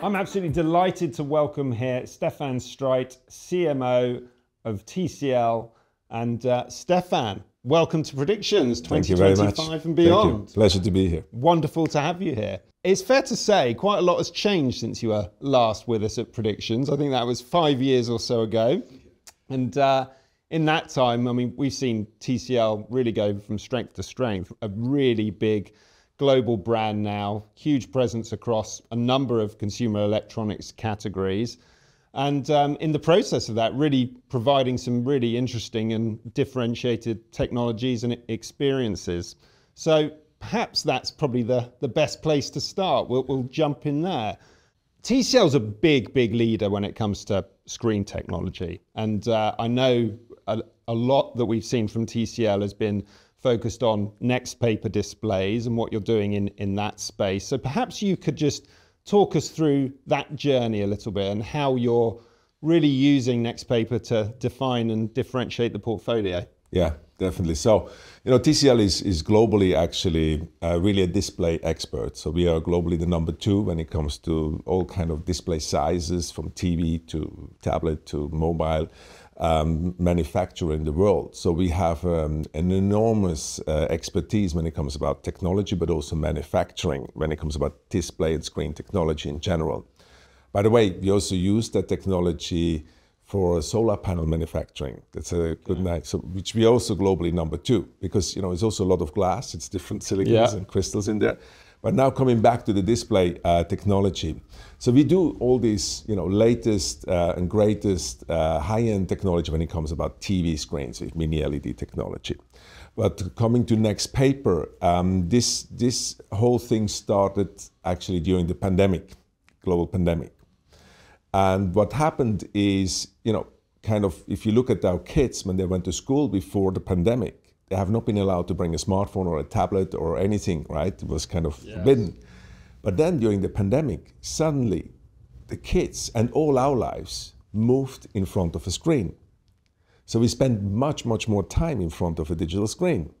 I'm absolutely delighted to welcome here Stefan Streit, CMO of TCL. And Stefan, welcome to Predictions 2025 and beyond. Thank you. Pleasure to be here. Wonderful to have you here. It's fair to say quite a lot has changed since you were last with us at Predictions. I think that was 5 years or so ago. And in that time, I mean, we've seen TCL really go from strength to strength, a really big global brand now, huge presence across a number of consumer electronics categories. And in the process of that, really providing some really interesting and differentiated technologies and experiences. So perhaps that's probably the best place to start. We'll jump in there. TCL's a big leader when it comes to screen technology. And I know a lot that we've seen from TCL has been focused on next paper displays and what you're doing in that space. So perhaps you could just talk us through that journey a little bit and how you're really using next paper to define and differentiate the portfolio. Yeah, definitely. So, TCL is globally actually really a display expert. So we are globally the number 2 when it comes to all kind of display sizes, from TV to tablet to mobile manufacturer in the world. So we have an enormous expertise when it comes about technology, but also manufacturing when it comes about display and screen technology in general. By the way, we also use that technology for solar panel manufacturing. That's a good night. So, which we also globally number 2, because it's also a lot of glass. It's different silicons and crystals in there. But now coming back to the display technology. So we do all these, latest and greatest high-end technology when it comes about TV screens with mini LED technology. But coming to next paper, this whole thing started actually during the pandemic, global pandemic. And what happened is, kind of, if you look at our kids when they went to school before the pandemic, they have not been allowed to bring a smartphone or a tablet or anything, right? It was kind of forbidden. But then during the pandemic, suddenly the kids and all our lives moved in front of a screen. So we spent much more time in front of a digital screen.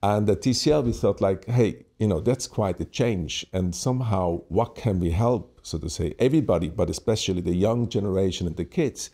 And at TCL, we thought like, hey, that's quite a change. And somehow, what can we help, so to say, everybody, but especially the young generation and the kids,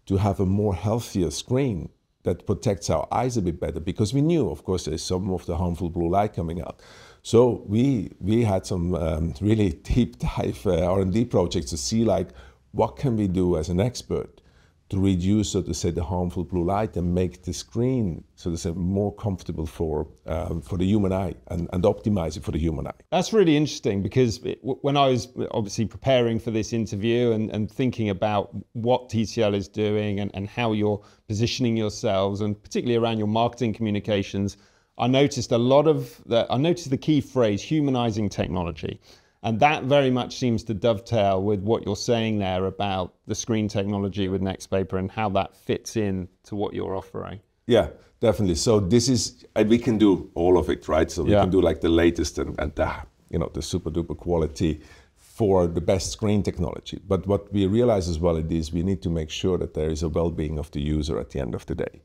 to have a more healthier screen that protects our eyes a bit better? Because we knew, of course, there's some of the harmful blue light coming out. So we had some really deep dive R&D projects to see like, what can we do as an expert to reduce, so to say, the harmful blue light and make the screen, so to say, more comfortable for the human eye and optimize it for the human eye. That's really interesting, because when I was obviously preparing for this interview and thinking about what TCL is doing and how you're positioning yourselves, and particularly around your marketing communications, I noticed the key phrase, humanizing technology. And that very much seems to dovetail with what you're saying there about the screen technology with next paper and how that fits in to what you're offering. Yeah, definitely. So this is, we can do all of it, right? So we can do like the latest and the super duper quality for the best screen technology. But what we realize as well is we need to make sure that there is a well-being of the user at the end of the day.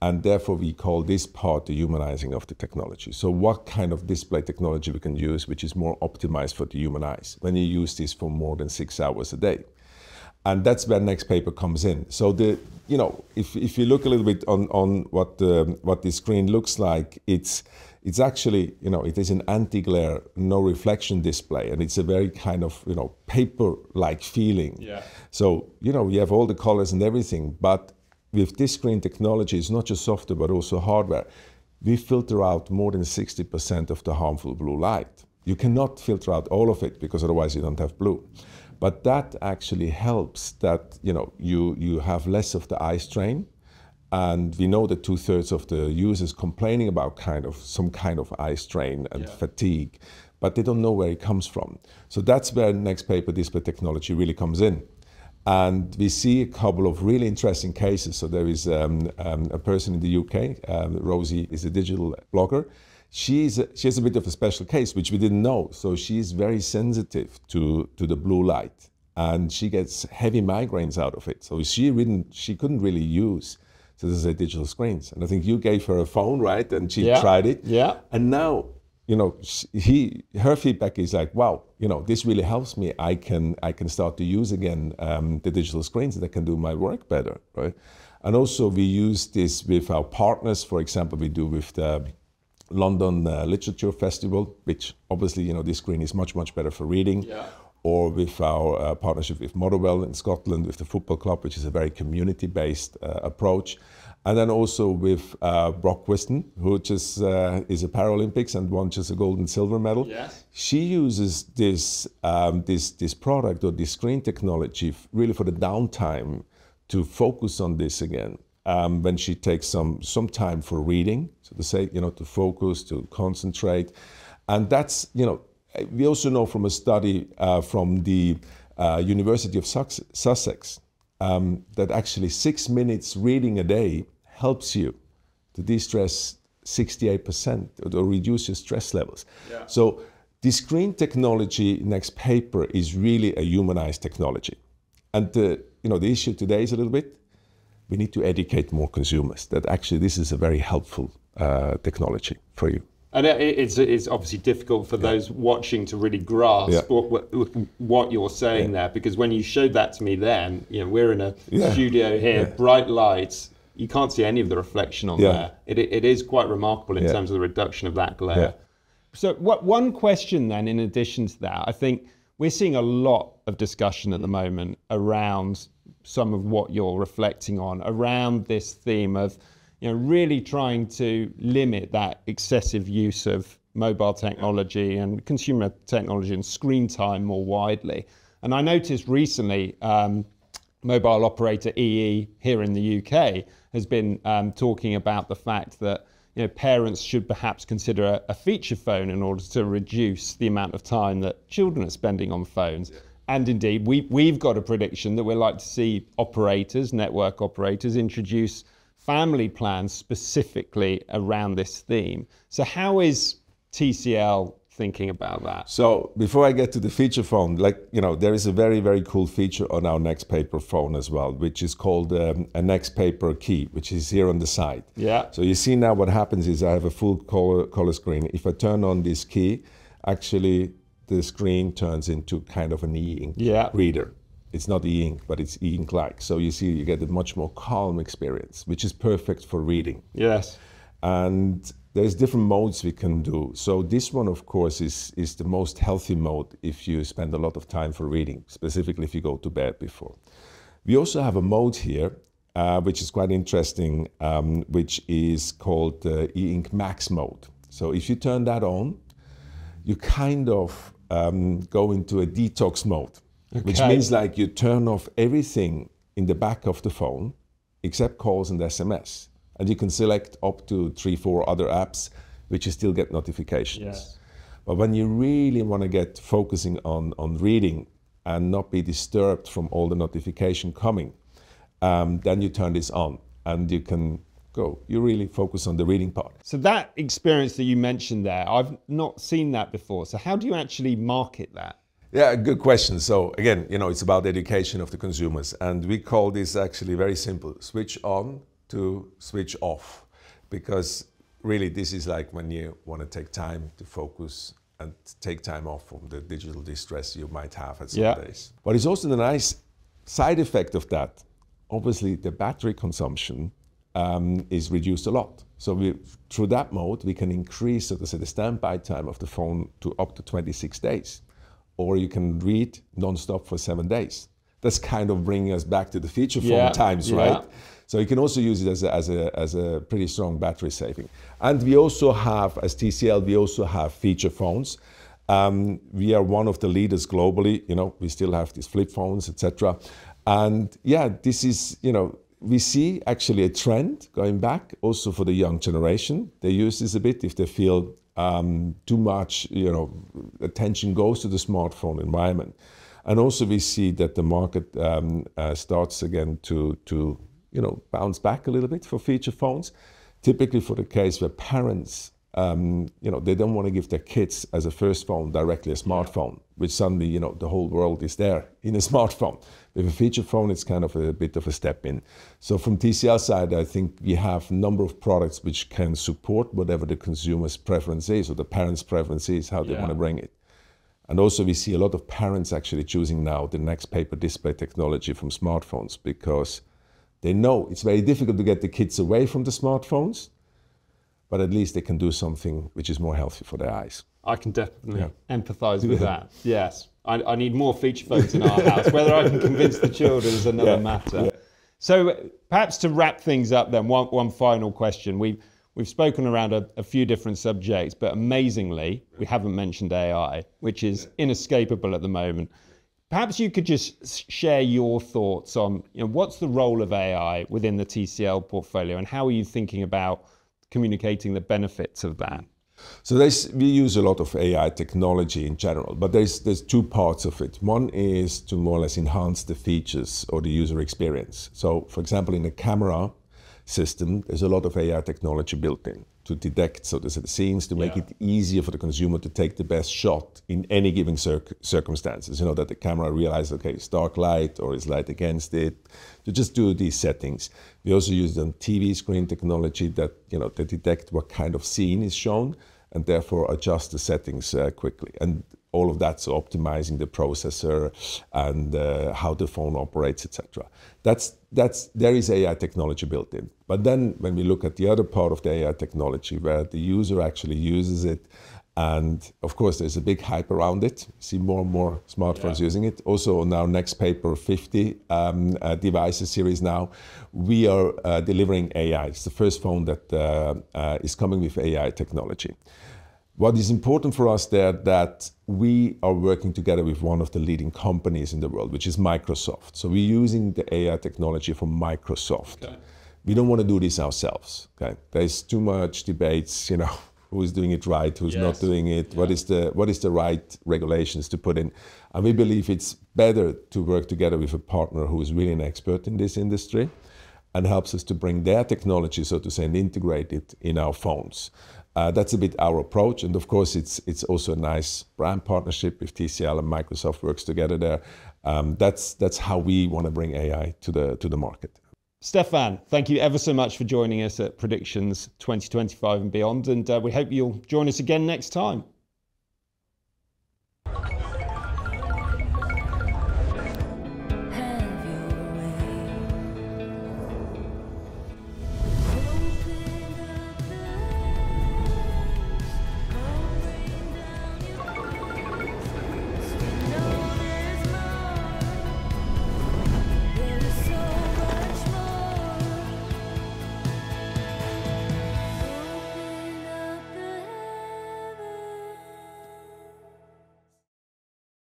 And therefore, we call this part the humanizing of the technology. So what kind of display technology we can use, which is more optimized for the human eyes, when you use this for more than 6 hours a day. And that's where next paper comes in. So if you look a little bit on what the screen looks like, it's actually, it is an anti-glare, no reflection display, and it's a very kind of, paper-like feeling. Yeah. So, you have all the colors and everything, but with this screen technology, it's not just software, but also hardware. We filter out more than 60% of the harmful blue light. You cannot filter out all of it, because otherwise you don't have blue. But that actually helps that, you have less of the eye strain. And we know that 2/3 of the users complaining about some kind of eye strain and fatigue, but they don't know where it comes from. So that's where next paper display technology really comes in. And we see a couple of really interesting cases. So there is a person in the UK, Rosie is a digital blogger. She has a bit of a special case, which we didn't know. So she's very sensitive to the blue light, and she gets heavy migraines out of it. So she couldn't really use, so this is a digital screens. And I think you gave her a phone, right? And she tried it. Yeah. And now you know, her feedback is like, wow, you know, this really helps me. I can start to use again the digital screens, and I can do my work better, right? And also we use this with our partners. For example, we do with the London Literature Festival, which obviously, you know, this screen is much, much better for reading. Yeah. Or with our partnership with Motherwell in Scotland, with the football club, which is a very community-based approach. And then also with Brock Whiston, who just is a Paralympics and won just a gold and silver medal. Yes. She uses this, this product or this screen technology really for the downtime to focus on this again. When she takes some time for reading, so to say, you know, to focus, to concentrate. And that's, you know, we also know from a study from the University of Sussex that actually 6 minutes reading a day helps you to de-stress 68% or reduce your stress levels. Yeah. So the screen technology next paper is really a humanized technology. And you know, the issue today is a little bit, we need to educate more consumers that actually this is a very helpful technology for you. And it's obviously difficult for those watching to really grasp what you're saying there, because when you showed that to me then, you know, we're in a studio here, bright lights, you can't see any of the reflection on there. It is quite remarkable in terms of the reduction of that glare. So one question then, in addition to that, I think we're seeing a lot of discussion at the moment around some of what you're reflecting on, around this theme of, you know, really trying to limit that excessive use of mobile technology and consumer technology and screen time more widely. And I noticed recently, mobile operator EE here in the UK has been talking about the fact that, you know, parents should perhaps consider a feature phone in order to reduce the amount of time that children are spending on phones. And indeed, we've got a prediction that we'd like to see operators, network operators, introduce family plans specifically around this theme. So how is TCL thinking about that? So before I get to the feature phone, like, you know, there is a very, very cool feature on our Next Paper phone as well, which is called a Next Paper key, which is here on the side. Yeah. So you see now what happens is I have a full color screen. If I turn on this key, actually the screen turns into kind of an e-ink reader. It's not e-ink, but it's e-ink-like. So you see, you get a much more calm experience, which is perfect for reading. Yes. And there's different modes we can do. So this one, of course, is the most healthy mode if you spend a lot of time for reading, specifically if you go to bed before. We also have a mode here, which is quite interesting, which is called the e-ink max mode. So if you turn that on, you kind of go into a detox mode. Okay. Which means like you turn off everything in the back of the phone except calls and SMS. And you can select up to 3-4 other apps, which you still get notifications. Yes. But when you really want to get focusing on reading and not be disturbed from all the notification coming, then you turn this on and you can go. You really focus on the reading part. So that experience that you mentioned there, I've not seen that before. So how do you actually market that? Yeah, good question. So again, you know, it's about education of the consumers. And we call this actually very simple, switch on to switch off. Because really this is like when you want to take time to focus and take time off from the digital distress you might have at some days. But it's also the nice side effect of that. Obviously the battery consumption is reduced a lot. So through that mode, we can increase, so to say, the standby time of the phone to up to 26 days. Or you can read non-stop for 7 days. That's kind of bringing us back to the feature phone times, right? So you can also use it as a pretty strong battery saving. And we also have, as TCL, we also have feature phones. We are one of the leaders globally. You know, we still have these flip phones, etc. And yeah, this is, you know, we see actually a trend going back also for the young generation. They use this a bit if they feel too much, you know, attention goes to the smartphone environment. And also we see that the market starts again to you know, bounce back a little bit for feature phones, typically for the case where parents they don't want to give their kids as a first phone directly a smartphone, which suddenly, the whole world is there in a smartphone. With a feature phone, it's kind of a bit of a step in. So from TCL side, I think we have a number of products which can support whatever the consumer's preference is or the parent's preference is, how they want to bring it. And also we see a lot of parents actually choosing now the next paper display technology from smartphones because they know it's very difficult to get the kids away from the smartphones, but at least they can do something which is more healthy for their eyes. I can definitely empathise with that. Yes, I need more feature phones in our house. Whether I can convince the children is another matter. Yeah. So perhaps to wrap things up then, one final question. We've spoken around a few different subjects, but amazingly, we haven't mentioned AI, which is inescapable at the moment. Perhaps you could just share your thoughts on what's the role of AI within the TCL portfolio and how are you thinking about communicating the benefits of that? So we use a lot of AI technology in general, but there's two parts of it. One is to more or less enhance the features or the user experience. So for example, in the camera system, there's a lot of AI technology built in to detect, so there's the scenes to make it easier for the consumer to take the best shot in any given circumstances. That the camera realizes, okay, it's dark light or it's light against it, to just do these settings. We also use the TV screen technology that, they detect what kind of scene is shown and therefore adjust the settings quickly. And all of that, so optimizing the processor and how the phone operates, etc. There is AI technology built in. But then when we look at the other part of the AI technology where the user actually uses it, and of course there's a big hype around it. We see more and more smartphones using it. Also on our next paper 50 devices series now, we are delivering AI. It's the first phone that is coming with AI technology. What is important for us there that we are working together with one of the leading companies in the world, which is Microsoft. So we're using the AI technology from Microsoft. Okay. We don't want to do this ourselves. Okay? There's too much debates, who is doing it right, who's not doing it, what is the right regulations to put in. And we believe it's better to work together with a partner who is really an expert in this industry and helps us to bring their technology, so to say, and integrate it in our phones. That's a bit our approach, and of course it's also a nice brand partnership with TCL and Microsoft works together there. That's how we want to bring AI to the market. Stefan, thank you ever so much for joining us at Predictions 2025 and beyond, and we hope you'll join us again next time.